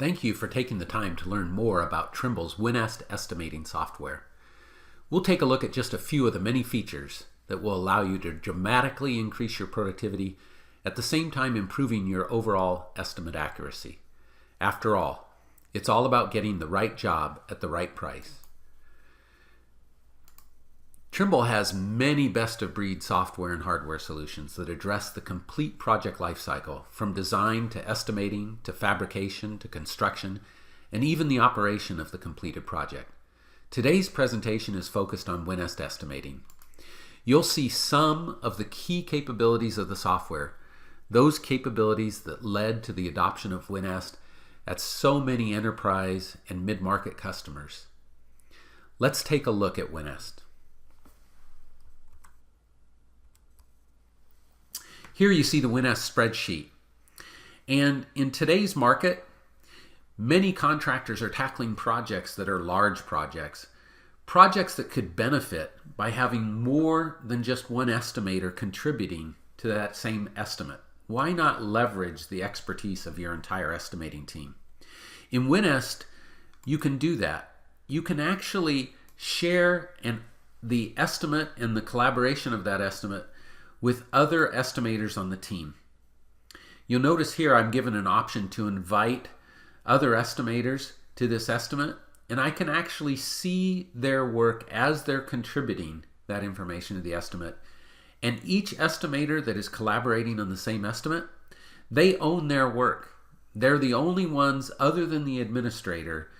Thank you for taking the time to learn more about Trimble's WinEst estimating software. We'll take a look at just a few of the many features that will allow you to dramatically increase your productivity at the same time improving your overall estimate accuracy. After all, it's all about getting the right job at the right price. Trimble has many best-of-breed software and hardware solutions that address the complete project lifecycle, from design to estimating to fabrication to construction, and even the operation of the completed project. Today's presentation is focused on WinEst estimating. You'll see some of the key capabilities of the software, those capabilities that led to the adoption of WinEst at so many enterprise and mid-market customers. Let's take a look at WinEst. Here you see the WinEst spreadsheet. And in today's market, many contractors are tackling projects that are large projects that could benefit by having more than just one estimator contributing to that same estimate. Why not leverage the expertise of your entire estimating team? In WinEst, you can do that. You can actually share the estimate and the collaboration of that estimate with other estimators on the team. You'll notice here I'm given an option to invite other estimators to this estimate, and I can actually see their work as they're contributing that information to the estimate. And each estimator that is collaborating on the same estimate, they own their work. They're the only ones other than the administrator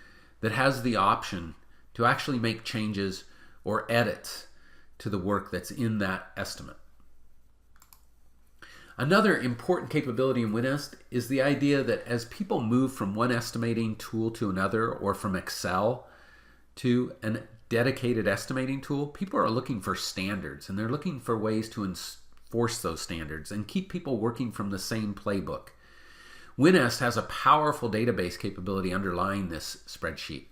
that has the option to actually make changes or edits to the work that's in that estimate. Another important capability in WinEst is the idea that as people move from one estimating tool to another, or from Excel to a dedicated estimating tool, people are looking for standards, and they're looking for ways to enforce those standards and keep people working from the same playbook. WinEst has a powerful database capability underlying this spreadsheet.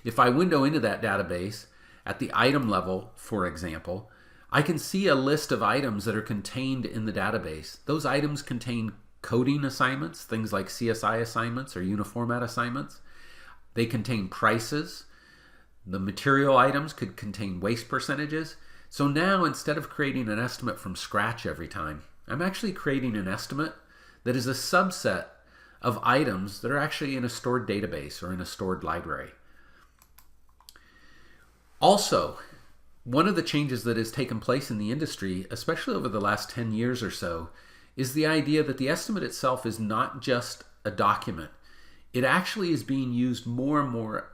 If I window into that database at the item level, for example, I can see a list of items that are contained in the database. Those items contain coding assignments, things like CSI assignments or uniformat assignments. They contain prices. The material items could contain waste percentages. So now, instead of creating an estimate from scratch every time, I'm actually creating an estimate that is a subset of items that are actually in a stored database or in a stored library. Also, one of the changes that has taken place in the industry, especially over the last 10 years or so, is the idea that the estimate itself is not just a document. It actually is being used more and more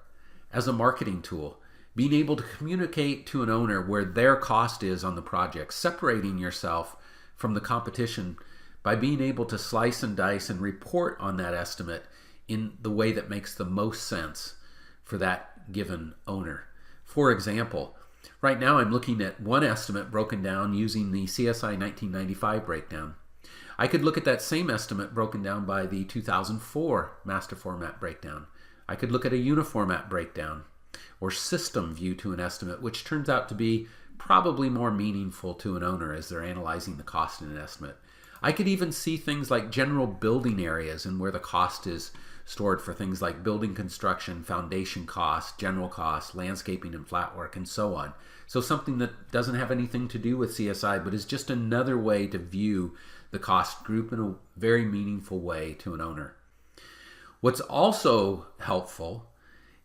as a marketing tool, being able to communicate to an owner where their cost is on the project, separating yourself from the competition by being able to slice and dice and report on that estimate in the way that makes the most sense for that given owner. For example, right now I'm looking at one estimate broken down using the CSI 1995 breakdown. I could look at that same estimate broken down by the 2004 master format breakdown. I could look at a uniformat breakdown or system view to an estimate, which turns out to be probably more meaningful to an owner as they're analyzing the cost in an estimate. I could even see things like general building areas and where the cost is stored for things like building construction, foundation costs, general costs, landscaping and flat work, and so on. So something that doesn't have anything to do with CSI, but is just another way to view the cost group in a very meaningful way to an owner. What's also helpful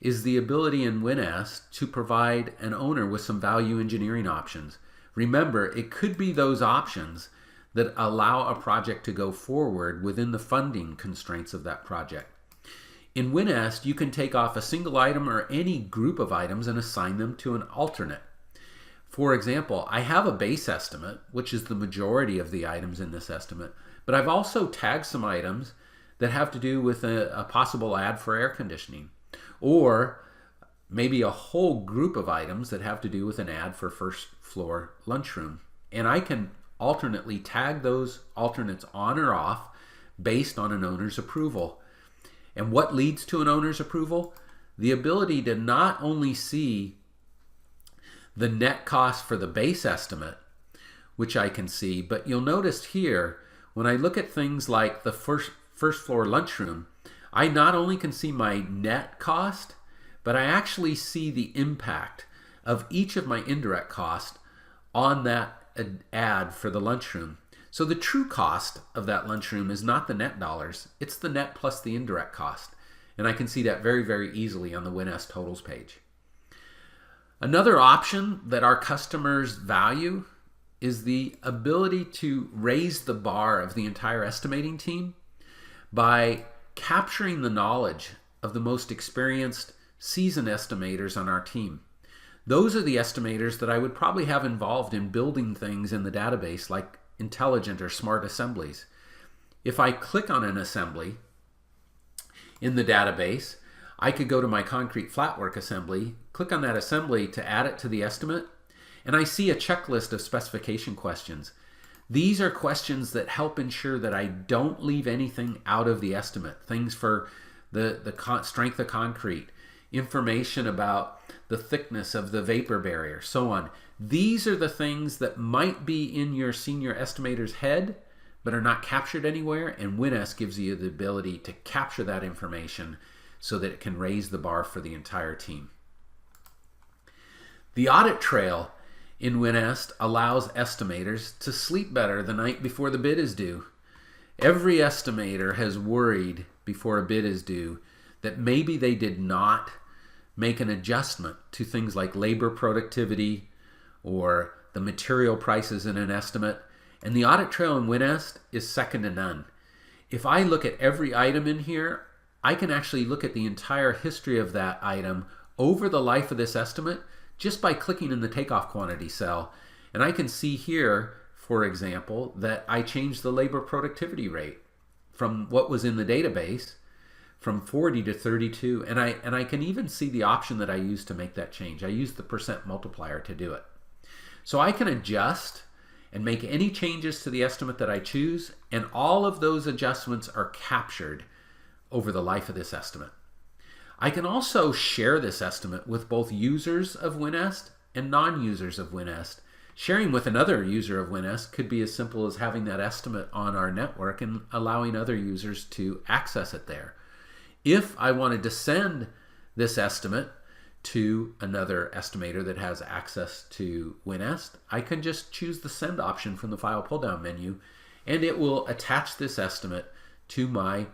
is the ability in WinEst to provide an owner with some value engineering options. Remember, it could be those options that allow a project to go forward within the funding constraints of that project. In WinEst, you can take off a single item or any group of items and assign them to an alternate. For example, I have a base estimate, which is the majority of the items in this estimate, but I've also tagged some items that have to do with a possible ad for air conditioning, or maybe a whole group of items that have to do with an ad for first floor lunchroom. And I can alternately tag those alternates on or off based on an owner's approval. And what leads to an owner's approval? The ability to not only see the net cost for the base estimate, which I can see, but you'll notice here, when I look at things like the first floor lunchroom, I not only can see my net cost, but I actually see the impact of each of my indirect costs on that ad for the lunchroom. So the true cost of that lunchroom is not the net dollars, it's the net plus the indirect cost. And I can see that very, very easily on the WinEst totals page. Another option that our customers value is the ability to raise the bar of the entire estimating team by capturing the knowledge of the most experienced, seasoned estimators on our team. Those are the estimators that I would probably have involved in building things in the database like intelligent or smart assemblies. If I click on an assembly in the database, I could go to my concrete flatwork assembly, click on that assembly to add it to the estimate, and I see a checklist of specification questions. These are questions that help ensure that I don't leave anything out of the estimate. Things for the strength of concrete, information about the thickness of the vapor barrier, so on. These are the things that might be in your senior estimator's head, but are not captured anywhere, and WinEst gives you the ability to capture that information so that it can raise the bar for the entire team. The audit trail in WinEst allows estimators to sleep better the night before the bid is due. Every estimator has worried before a bid is due that maybe they did not make an adjustment to things like labor productivity or the material prices in an estimate. And the audit trail in WinEst is second to none. If I look at every item in here, I can actually look at the entire history of that item over the life of this estimate just by clicking in the takeoff quantity cell. And I can see here, for example, that I changed the labor productivity rate from what was in the database from 40 to 32. And I can even see the option that I used to make that change. I used the percent multiplier to do it. So I can adjust and make any changes to the estimate that I choose, and all of those adjustments are captured over the life of this estimate. I can also share this estimate with both users of WinEst and non-users of WinEst. Sharing with another user of WinEst could be as simple as having that estimate on our network and allowing other users to access it there. If I wanted to send this estimate to another estimator that has access to WinEst, I can just choose the send option from the file pull-down menu, and it will attach this estimate to my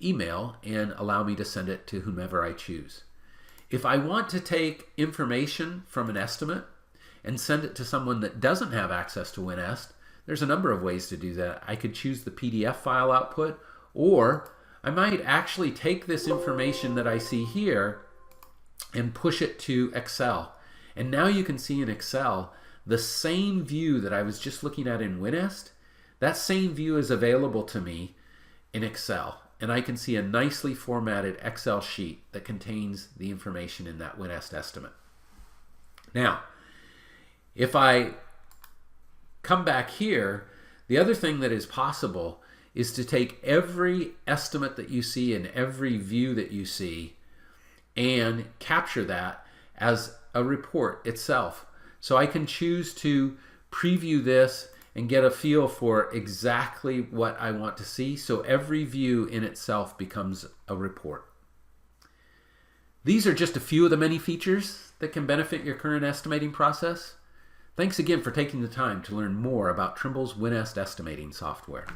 email and allow me to send it to whomever I choose. If I want to take information from an estimate and send it to someone that doesn't have access to WinEst, there's a number of ways to do that. I could choose the PDF file output, or I might actually take this information that I see here and push it to Excel. And now you can see in Excel the same view that I was just looking at in WinEst. That same view is available to me in Excel. And I can see a nicely formatted Excel sheet that contains the information in that WinEst estimate. Now, if I come back here, the other thing that is possible is to take every estimate that you see and every view that you see and capture that as a report itself. So I can choose to preview this and get a feel for exactly what I want to see. So every view in itself becomes a report. These are just a few of the many features that can benefit your current estimating process. Thanks again for taking the time to learn more about Trimble's WinEst estimating software.